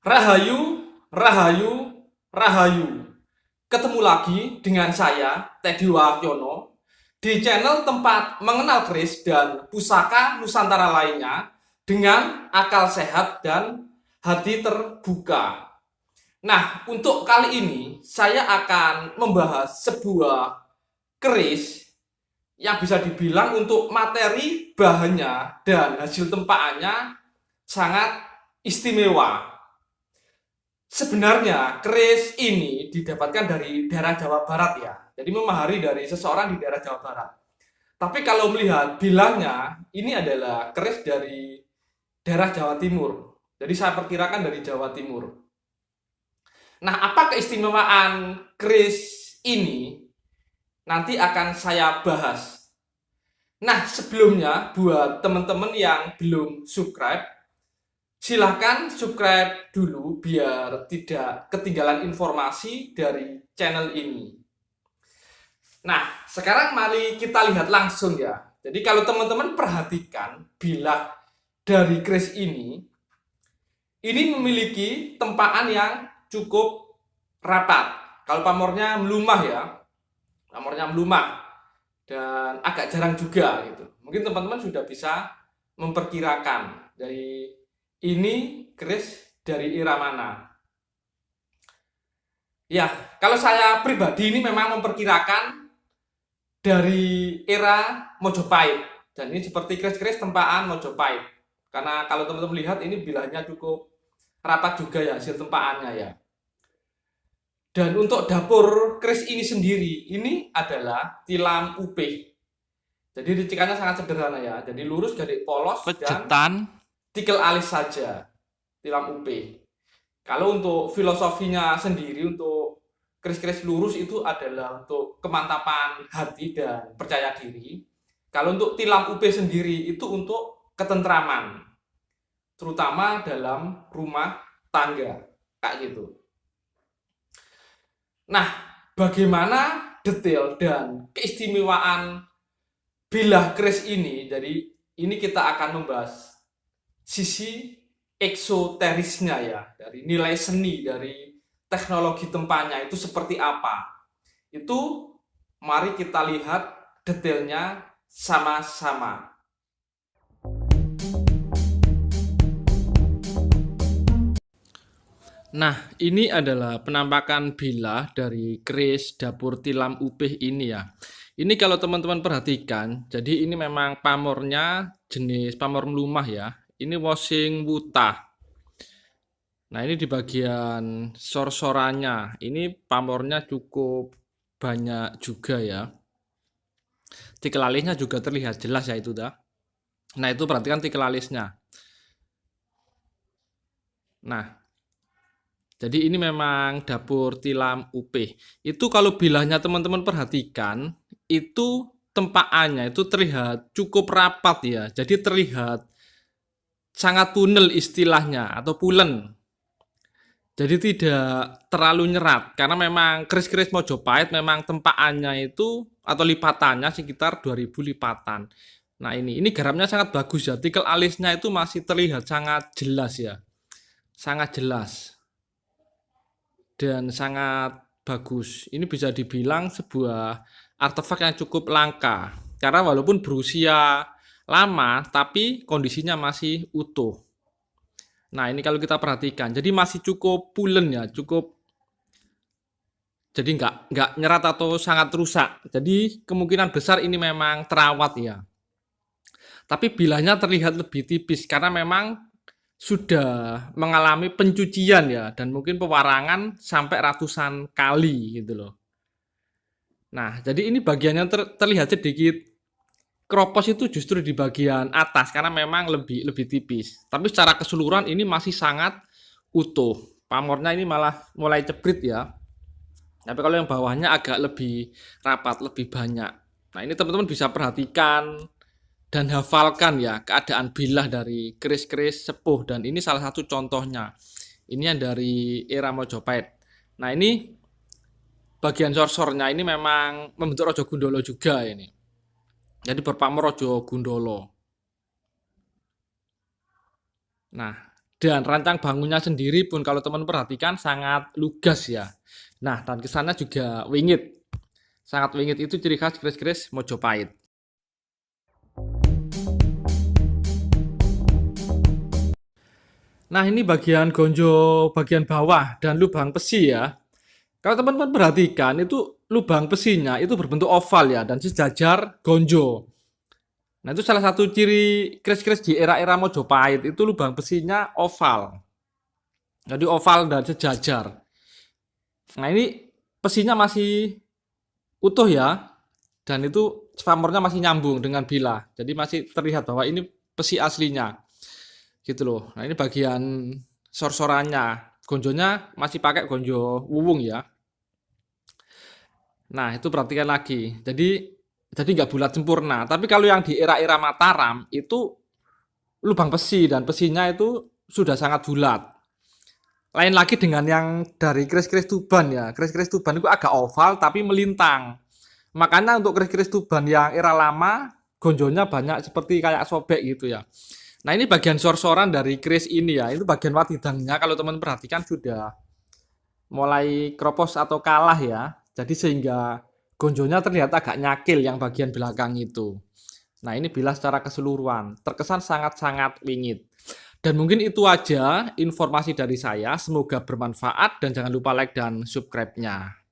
Rahayu, Rahayu, Rahayu. Ketemu lagi dengan saya, Teddy Wahyono, di channel tempat mengenal keris dan pusaka Nusantara lainnya dengan akal sehat dan hati terbuka. Nah, untuk kali ini saya akan membahas sebuah keris yang bisa dibilang untuk materi bahannya dan hasil tempaannya sangat istimewa. Sebenarnya keris ini didapatkan dari daerah Jawa Barat ya. Jadi memahari dari seseorang di daerah Jawa Barat. Tapi kalau melihat bilangnya, ini adalah keris dari daerah Jawa Timur. Jadi saya perkirakan dari Jawa Timur. Nah, apa keistimewaan keris ini? Nanti akan saya bahas. Nah, sebelumnya buat teman-teman yang belum subscribe, silahkan subscribe dulu biar tidak ketinggalan informasi dari channel ini. Nah, sekarang mari kita lihat langsung ya. Jadi kalau teman-teman perhatikan bilah dari keris ini memiliki tempaan yang cukup rapat. Kalau pamornya melumah ya, pamornya melumah dan agak jarang juga gitu. Mungkin teman-teman sudah bisa memperkirakan dari ini keris dari era mana. Ya, kalau saya pribadi ini memang memperkirakan dari era Mojopahit. Dan ini seperti keris-keris tempaan Mojopahit. Karena kalau teman-teman lihat ini bilahnya cukup rapat juga ya hasil tempaannya ya. Dan untuk dapur keris ini sendiri, ini adalah tilam upih. Jadi ricikannya sangat sederhana ya. Jadi lurus, gadik polos, dan tikel alis saja. Tilam upih. Kalau untuk filosofinya sendiri, untuk keris-keris lurus itu adalah untuk kemantapan hati dan percaya diri. Kalau untuk tilam upih sendiri itu untuk ketentraman. Terutama dalam rumah tangga. Kayak gitu. Nah, bagaimana detail dan keistimewaan bilah keris ini? Jadi ini kita akan membahas sisi eksoterisnya ya, dari nilai seni, dari teknologi tempanya itu seperti apa. Itu mari kita lihat detailnya sama-sama. Nah, ini adalah penampakan bilah dari keris dapur tilam upih ini ya. Ini kalau teman-teman perhatikan, jadi ini memang pamornya jenis pamor melumah ya. Ini washing wutah. Nah, ini di bagian sor-sorannya. Ini pamornya cukup banyak juga ya. Tikel alisnya juga terlihat jelas ya itu dah. Nah, itu perhatikan tikel alisnya. Nah, jadi ini memang dapur tilam upih. Itu kalau bilahnya teman-teman perhatikan, itu tempaannya itu terlihat cukup rapat ya. Jadi terlihat sangat punel istilahnya atau pulen. Jadi tidak terlalu nyerat karena memang keris-keris Mojopahit memang tempaannya itu atau lipatannya sekitar 2000 lipatan. Nah, ini garamnya sangat bagus ya. Tikel alisnya itu masih terlihat sangat jelas ya. Sangat jelas. Dan sangat bagus. Ini bisa dibilang sebuah artefak yang cukup langka. Karena walaupun berusia lama, tapi kondisinya masih utuh. Nah, ini kalau kita perhatikan, jadi masih cukup pulen ya, cukup. Jadi nggak nyerat atau sangat rusak. Jadi kemungkinan besar ini memang terawat ya. Tapi bilahnya terlihat lebih tipis karena memang sudah mengalami pencucian ya dan mungkin pewarangan sampai ratusan kali gitu loh. Nah, jadi ini bagiannya terlihat sedikit kropos itu justru di bagian atas karena memang lebih tipis. Tapi secara keseluruhan ini masih sangat utuh. Pamornya ini malah mulai cebrit ya. Tapi kalau yang bawahnya agak lebih rapat, lebih banyak. Nah, ini teman-teman bisa perhatikan dan hafalkan ya keadaan bilah dari keris-keris sepuh, dan ini salah satu contohnya. Ini yang dari era Mojopahit. Nah, ini bagian sorsornya ini memang membentuk Rojo Gundolo juga ini. Jadi berpamor Rojo Gundolo. Nah, Dan rancang bangunnya sendiri pun kalau teman perhatikan sangat lugas ya. Nah, dan kesannya juga wingit. Sangat wingit, itu ciri khas keris-keris Mojopahit. Nah, ini bagian gonjo bagian bawah dan lubang besi ya. Kalau teman-teman perhatikan itu lubang besinya itu berbentuk oval ya dan sejajar gonjo. Nah, itu salah satu ciri keris-keris di era-era Mojopahit itu lubang besinya oval. Jadi oval dan sejajar. Nah, ini besinya masih utuh ya, dan itu spamornya masih nyambung dengan bilah. Jadi masih terlihat bahwa ini besi aslinya. Gitu loh. Nah, ini bagian sor-sorannya. Gonjonya masih pakai gonjo wuwung ya. Nah, itu perhatikan lagi. Jadi nggak bulat sempurna. Tapi kalau yang di era-era Mataram itu lubang besi dan besinya itu sudah sangat bulat. Lain lagi dengan yang dari keris-keris Tuban ya. Keris-keris Tuban itu agak oval tapi melintang. Makanya untuk keris-keris Tuban yang era lama, gonjonya banyak seperti kayak sobek gitu ya. Nah, ini bagian sor-soran dari keris ini ya. Itu bagian watidangnya kalau teman perhatikan sudah mulai kropos atau kalah ya. Jadi sehingga gonjonya terlihat agak nyakil yang bagian belakang itu. Nah, ini bilah secara keseluruhan. Terkesan sangat-sangat wingit. Dan mungkin itu aja informasi dari saya. Semoga bermanfaat dan jangan lupa like dan subscribe-nya.